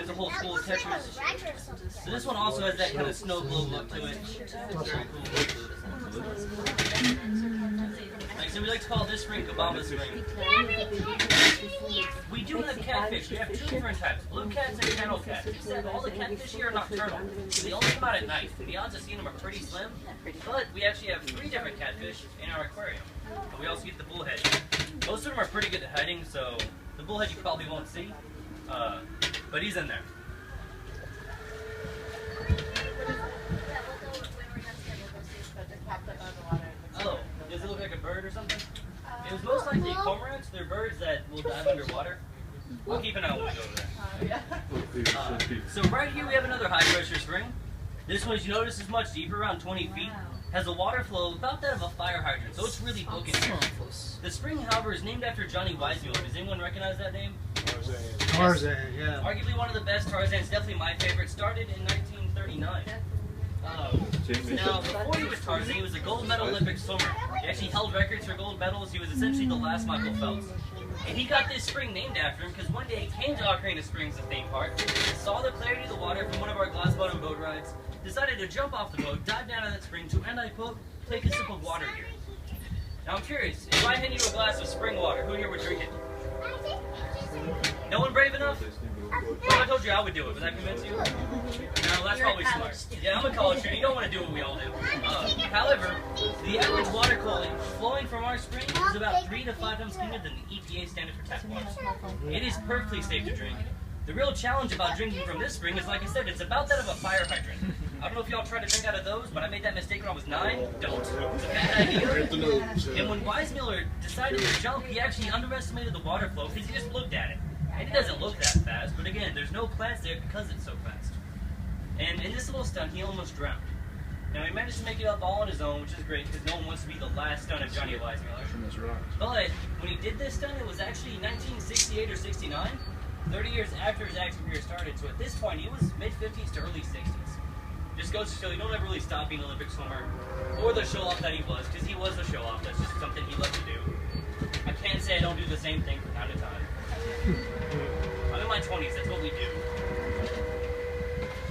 There's a whole school of tetras. So this one also has that kind of snow globe look to it. Very cool. Like, so we like to call this spring Kabamba Spring. We do have catfish. We have two different types, blue cats and kennel cats. Except all the catfish here are nocturnal, so they only come out at night. The odds of seeing them are pretty slim, but we actually have 3 different catfish in our aquarium. And we also get the bullhead. Most of them are pretty good at hiding, so the bullhead you probably won't see, but he's in there. Oh, does it look like a bird or something? It was most likely cormorants. They're birds that will dive underwater. We'll keep an eye on when we go over there. So right here we have another high pressure spring. This one, as you notice, is much deeper, around 20 feet. Has a water flow about that of a fire hydrant, so it's really booking here. The spring, however, is named after Johnny Weissmuller. Does anyone recognize that name? Tarzan, yeah. Arguably one of the best Tarzans, definitely my favorite. Started in 1939. Now, before he was Tarzan, he was a gold medal Olympic swimmer. He actually held records for gold medals. He was essentially the last Michael Phelps. And he got this spring named after him because one day he came to Aquarena Springs, the theme park, saw the clarity of the water from one of our glass bottom boat rides, decided to jump off the boat, dive down in that spring to, and I quote, take a sip of water here. Now I'm curious, if I hand you a glass of spring water, who here would drink it? No one brave enough? Well, I told you I would do it. Would that convince you? No, that's probably smart. Yeah, I'm a college student. You don't want to do what we all do. However, the average water quality flowing from our spring is about 3 to 5 times cleaner than the EPA standard for tap water. It is perfectly safe to drink. The real challenge about drinking from this spring is, like I said, it's about that of a fire hydrant. I don't know if y'all tried to drink out of those, but I made that mistake when I was 9. Don't. It's a bad idea. And when Weissmuller decided to jump, he actually underestimated the water flow because he just looked at it. And it doesn't look that fast, but again, there's no plants there because it's so fast. And in this little stunt, he almost drowned. Now, he managed to make it up all on his own, which is great because no one wants to be the last stunt of Johnny Weissmuller. But when he did this stunt, it was actually 1968 or 69, 30 years after his acting career started. So at this point, he was mid-50s to early 60s. Just goes to show you don't ever really stop being an Olympic swimmer or the show-off that he was, because he was the show-off. That's just something he loved to do. I can't say I don't do the same thing from time to time. I'm in my 20s, that's what we do.